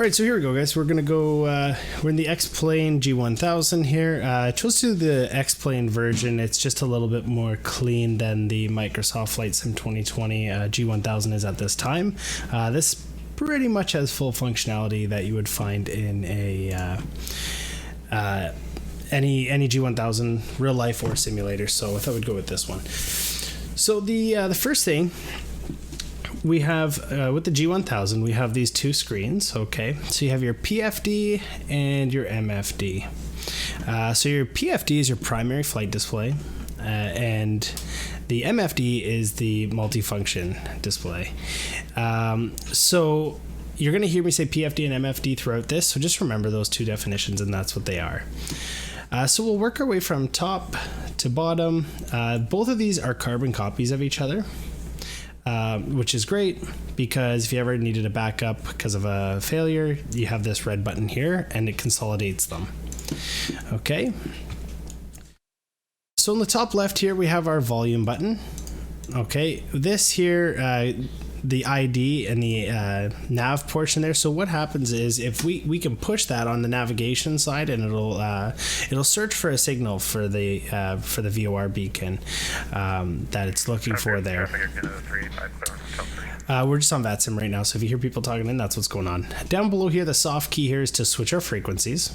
Alright, so here we go, guys. We're going to go, we're in the X-Plane G1000 here. I chose to do the X-Plane version. It's just a little bit more clean than the Microsoft Flight Sim 2020 G1000 is at this time. This pretty much has full functionality that you would find in a any G1000 real life or simulator, so I thought we'd go with this one. So the first thing we have with the G1000, we have these two screens. Okay, so you have your PFD and your MFD. So your PFD is your primary flight display, and the MFD is the multifunction display. So you're going to hear me say PFD and MFD throughout this, so just remember those two definitions, and that's what they are. So we'll work our way from top to bottom. Both of these are carbon copies of each other. Which is great because if you ever needed a backup because of a failure, you have this red button here and it consolidates them. Okay. So in the top left here, we have our volume button. Okay. This here, the ID and the nav portion there. So what happens is if we can push that on the navigation side, and it'll search for a signal for the VOR beacon that it's looking for there. We're just on VATSIM right now, so if you hear people talking in, that's what's going on. Down below here, the soft key here is to switch our frequencies.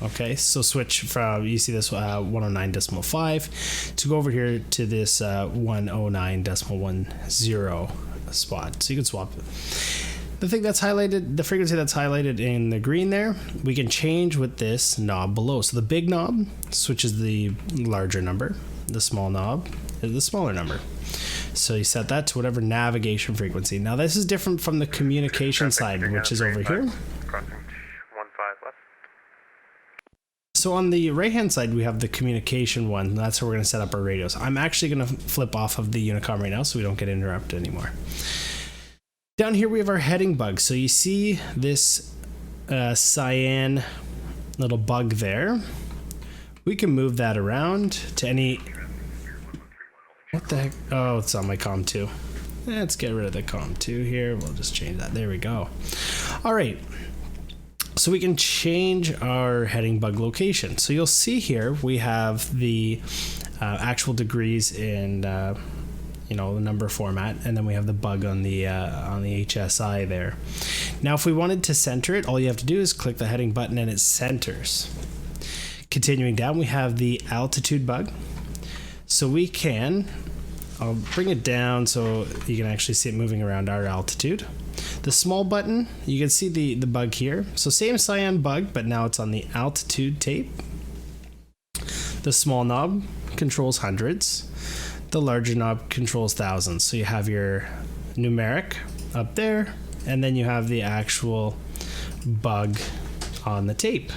Okay, so switch from, you see this 109.5 to go over here to this 109.10 spot, so you can swap it. The thing that's highlighted, the frequency that's highlighted in the green there, we can change with this knob below. So the big knob switches the larger number, the small knob is the smaller number. So you set that to whatever navigation frequency. Now this is different from the communication side, which is over here. So on the right hand side, we have the communication one. That's where we're going to set up our radios. I'm actually going to flip off of the Unicom right now so we don't get interrupted anymore. Down here we have our heading bug. So you see this cyan little bug there. We can move that around to any... What the heck? Oh, it's on my COM 2. Let's get rid of the COM 2 here. We'll just change that. There we go. All right. So we can change our heading bug location. So you'll see here we have the actual degrees in the number format, and then we have the bug on the HSI there. Now, if we wanted to center it, all you have to do is click the heading button and it centers. Continuing down, we have the altitude bug. So we can, I'll bring it down so you can actually see it moving around our altitude. The small button, you can see the bug here. So same cyan bug, but now it's on the altitude tape. The small knob controls hundreds. The larger knob controls thousands. So you have your numeric up there, and then you have the actual bug on the tape.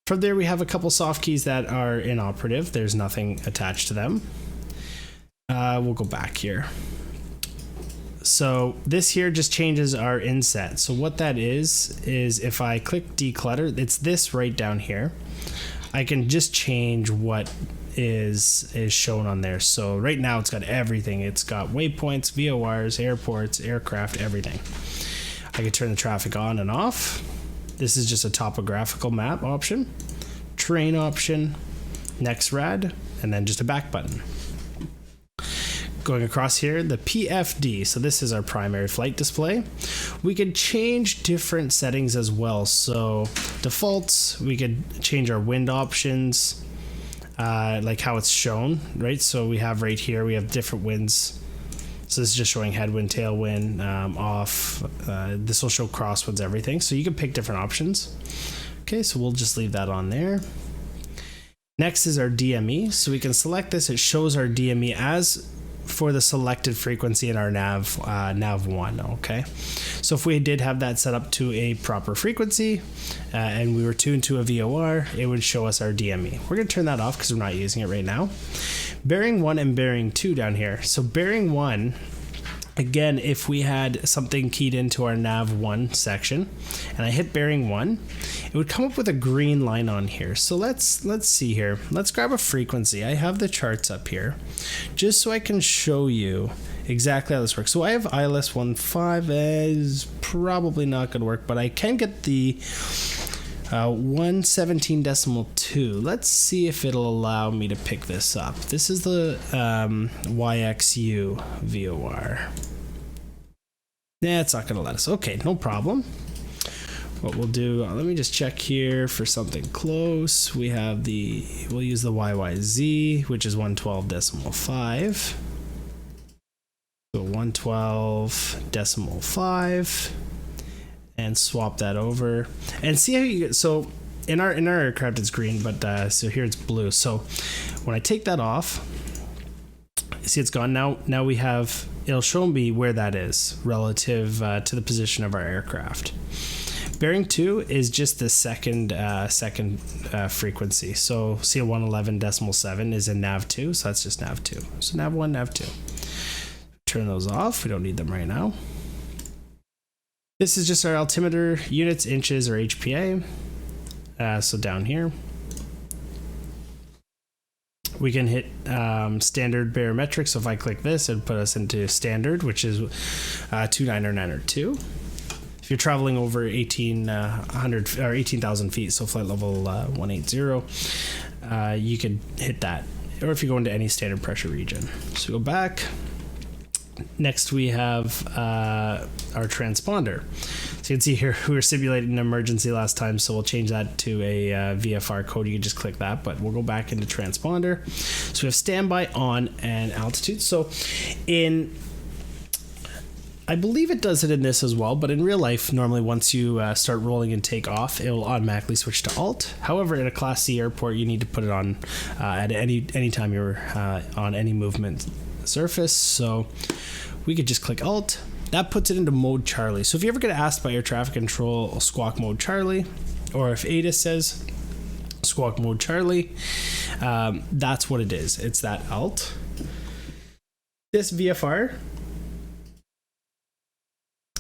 From there, we have a couple soft keys that are inoperative. There's nothing attached to them. We'll go back here. So this here just changes our inset. So what that is if I click declutter, it's this right down here. I can just change what is shown on there. So right now it's got everything. It's got waypoints, VORs, airports, aircraft, everything. I can turn the traffic on and off. This is just a topographical map option, terrain option, next rad, and then just a back button. Going across here, the PFD, so this is our primary flight display. We could change different settings as well. So defaults, we could change our wind options, like how it's shown, right? So we have right here, we have different winds. So this is just showing headwind, tailwind, off. This will show crosswinds, everything. So you can pick different options. Okay, so we'll just leave that on there. Next is our DME. So we can select this. It shows our DME as for the selected frequency in our nav 1. Okay, so if we did have that set up to a proper frequency and we were tuned to a VOR, it would show us our DME. We're going to turn that off because we're not using it right now. Bearing 1 and bearing 2 down here. So bearing 1 Again, if we had something keyed into our nav 1 section and I hit bearing 1, it would come up with a green line on here. So let's see here. Let's grab a frequency. I have the charts up here just so I can show you exactly how this works. So I have ILS 15 is probably not going to work, but I can get the 117.2. Let's see if it'll allow me to pick this up. This is the YXU VOR. Yeah, it's not going to let us. Okay, no problem. What we'll do, let me just check here for something close. We'll use the YYZ, which is 112.5. So 112.5. And swap that over and see how you get. So in our aircraft it's green, but so here it's blue. So when I take that off, see it's gone. Now it'll show me where that is relative to the position of our aircraft. Bearing 2 is just the second frequency. So see 111.7 is in nav 2, so that's just nav 2. So nav 1, nav 2. Turn those off. We don't need them right now. This is just our altimeter, units, inches, or HPA. So down here, we can hit standard barometric. So if I click this, it'll put us into standard, which is 29902. If you're traveling over 1800 or 18,000 feet, so flight level 180, you can hit that. Or if you go into any standard pressure region. So go back. Next we have our transponder. So you can see here we were simulating an emergency last time, so we'll change that to a VFR code. You can just click that, but we'll go back into transponder. So we have standby, on, and altitude. So I believe it does it in this as well, but in real life, normally once you start rolling and take off, it will automatically switch to alt. However, in a Class C airport, you need to put it on at any time you're on any movement surface. So we could just click alt. That puts it into mode Charlie. So if you ever get asked by air traffic control, squawk mode Charlie, or if ATIS says squawk mode Charlie, that's what it is. It's that alt. This VFR,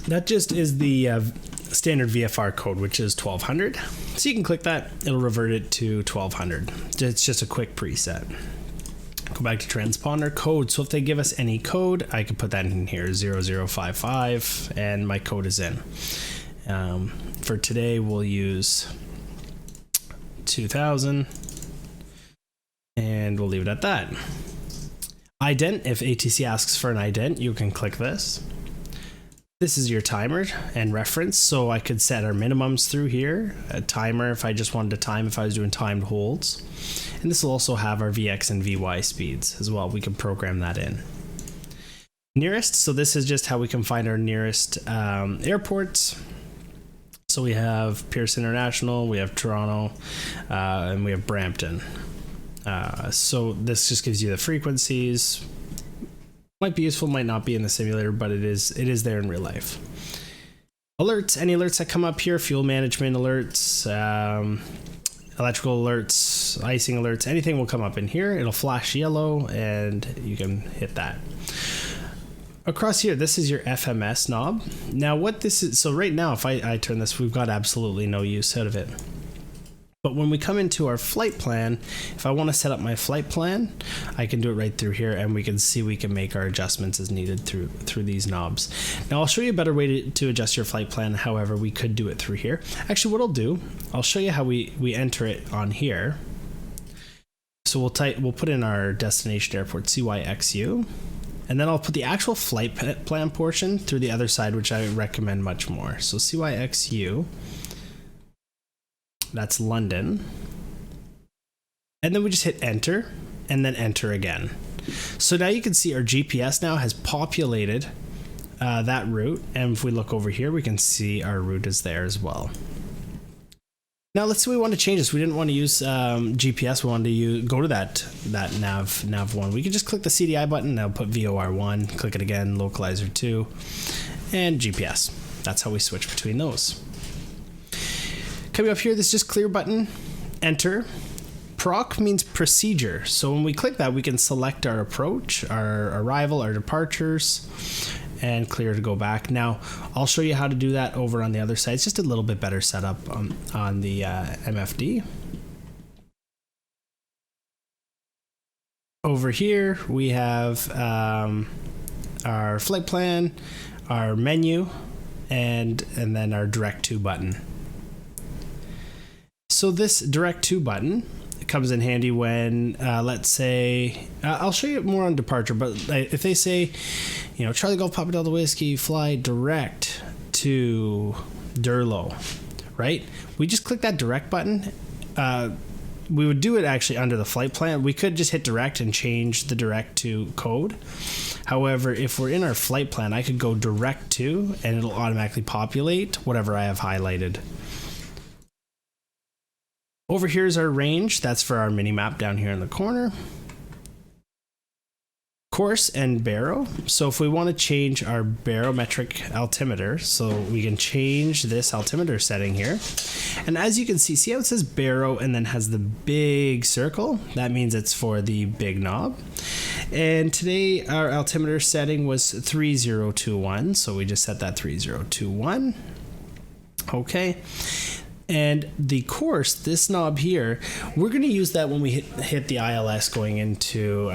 that just is the standard VFR code, which is 1200. So you can click that, it'll revert it to 1200. It's just a quick preset. Go back to transponder code. So if they give us any code, I can put that in here, 0055, and my code is in. For today, we'll use 2000, and we'll leave it at that. Ident, if ATC asks for an ident, you can click this. This is your timer and reference, so I could set our minimums through here, a timer if I just wanted to time if I was doing timed holds. And this will also have our VX and VY speeds as well. We can program that in. Nearest, so this is just how we can find our nearest airports. So we have Pearson International, we have Toronto, and we have Brampton. So this just gives you the frequencies. Might be useful, might not be in the simulator, but it is there in real life. Alerts, any alerts that come up here, fuel management alerts, electrical alerts, icing alerts, anything will come up in here. It'll flash yellow and you can hit that. Across here, this is your FMS knob. Now what this is, so right now if I turn this, we've got absolutely no use out of it. But when we come into our flight plan, if I want to set up my flight plan, I can do it right through here, and we can see we can make our adjustments as needed through these knobs. Now I'll show you a better way to adjust your flight plan. However, we could do it through here. Actually, what I'll do, I'll show you how we enter it on here. So we'll put in our destination airport, CYXU, and then I'll put the actual flight plan portion through the other side, which I recommend much more. So CYXU. That's London. And then we just hit enter and then enter again. So now you can see our GPS now has populated that route. And if we look over here, we can see our route is there as well. Now let's say we want to change this. We didn't want to use GPS. We wanted to go to that nav 1. We can just click the CDI button. Now put VOR 1, click it again, localizer 2, and GPS. That's how we switch between those. Coming up here, this is just clear button, enter. Proc means procedure. So when we click that, we can select our approach, our arrival, our departures, and clear to go back. Now, I'll show you how to do that over on the other side. It's just a little bit better setup on the MFD. Over here, we have our flight plan, our menu, and then our direct to button. So this direct to button comes in handy when, let's say, I'll show you more on departure, but if they say, you know, Charlie Golf Papa Delta Whiskey, fly direct to Durlow, right? We just click that direct button. We would do it actually under the flight plan. We could just hit direct and change the direct to code. However, if we're in our flight plan, I could go direct to, and it'll automatically populate whatever I have highlighted. Over here is our range. That's for our mini map down here in the corner. Course and baro. So if we want to change our barometric altimeter, so we can change this altimeter setting here. And as you can see how it says baro and then has the big circle? That means it's for the big knob. And today our altimeter setting was 3021. So we just set that 3021. Okay. And the course, this knob here, we're going to use that when we hit the ILS going into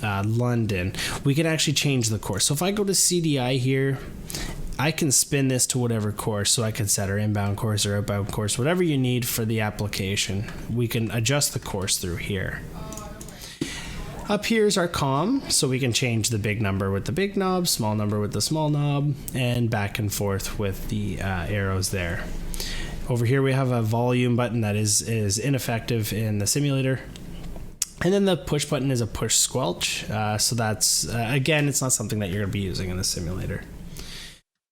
London. We can actually change the course. So if I go to CDI here, I can spin this to whatever course. So I can set our inbound course or outbound course, whatever you need for the application. We can adjust the course through here. Up here is our COM, so we can change the big number with the big knob, small number with the small knob, and back and forth with the arrows there. Over here we have a volume button that is ineffective in the simulator. And then the push button is a push squelch. So that's, again, it's not something that you're going to be using in the simulator.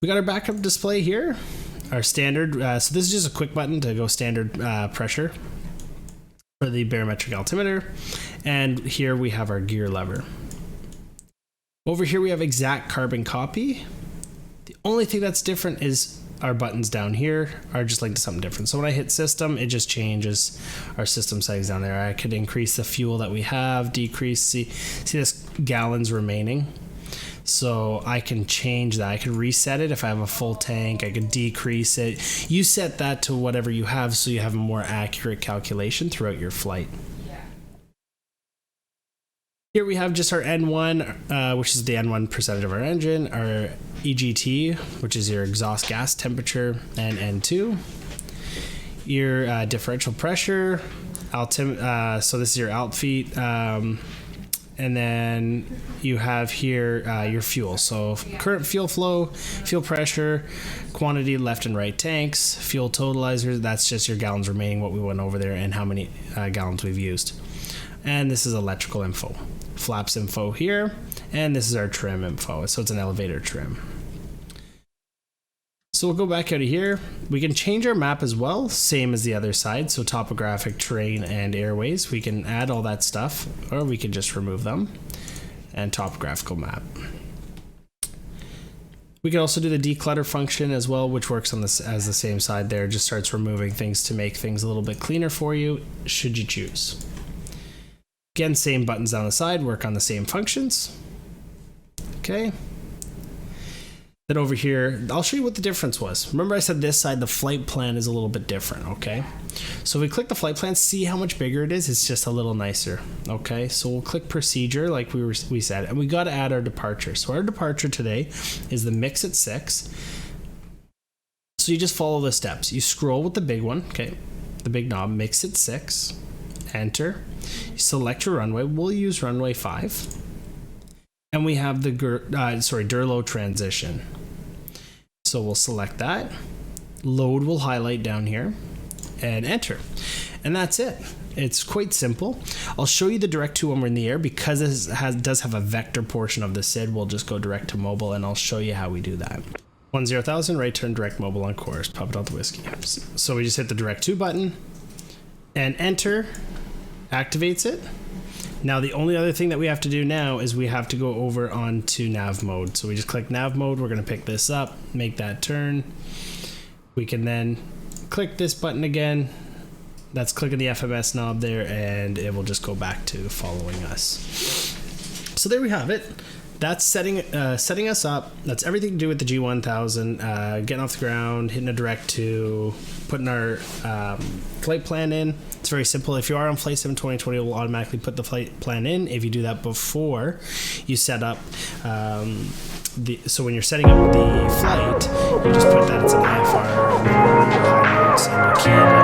We got our backup display here. Our standard, so this is just a quick button to go standard pressure for the barometric altimeter. And here we have our gear lever. Over here we have exact carbon copy. The only thing that's different is our buttons down here are just linked to something different. So when I hit system, it just changes our system settings down there. I could increase the fuel that we have, decrease, see this gallons remaining. So I can change that. I can reset it if I have a full tank. I could decrease it. You set that to whatever you have so you have a more accurate calculation throughout your flight. Here we have just our N1, which is the N1 percentage of our engine, our EGT, which is your exhaust gas temperature, and N2. Your differential pressure, so this is your alt feet, and then you have here your fuel. So current fuel flow, fuel pressure, quantity left and right tanks, fuel totalizer, that's just your gallons remaining, what we went over there, and how many gallons we've used. And this is electrical info. Flaps info here, and this is our trim info, so it's an elevator trim. So we'll go back out of here. We can change our map as well, same as the other side, so topographic, terrain, and airways. We can add all that stuff, or we can just remove them, and topographical map. We can also do the declutter function as well, which works on this as the same side there, just starts removing things to make things a little bit cleaner for you, should you choose. Again, same buttons down the side, work on the same functions. Okay. Then over here, I'll show you what the difference was. Remember I said this side, the flight plan is a little bit different, okay? So if we click the flight plan, see how much bigger it is? It's just a little nicer, okay? So we'll click procedure like we said, and we got to add our departure. So our departure today is the mix at 6. So you just follow the steps. You scroll with the big one, okay? The big knob, mix at 6, enter. You select your runway. We'll use runway 5. And we have the Durlow transition. So we'll select that. Load will highlight down here and enter. And that's it. It's quite simple. I'll show you the direct to when we're in the air because this does have a vector portion of the SID. We'll just go direct to mobile and I'll show you how we do that. 10,000, right turn direct mobile on course, Papa Delta Whiskey. So we just hit the direct to button and enter. Activates it. Now the only other thing that we have to do now is we have to go over onto nav mode. So we just click nav mode. We're going to pick this up, make that turn. We can then click this button again. That's clicking the FMS knob there and it will just go back to following us. So there we have it. that's setting us up. That's everything to do with the G1000. Getting off the ground, hitting a direct to, putting our flight plan in. It's very simple. If you are on Flight Sim 2020, it will automatically put the flight plan in. If you do that before you set up, so when you're setting up the flight, you just put that it's an IFR, high notes, and you key it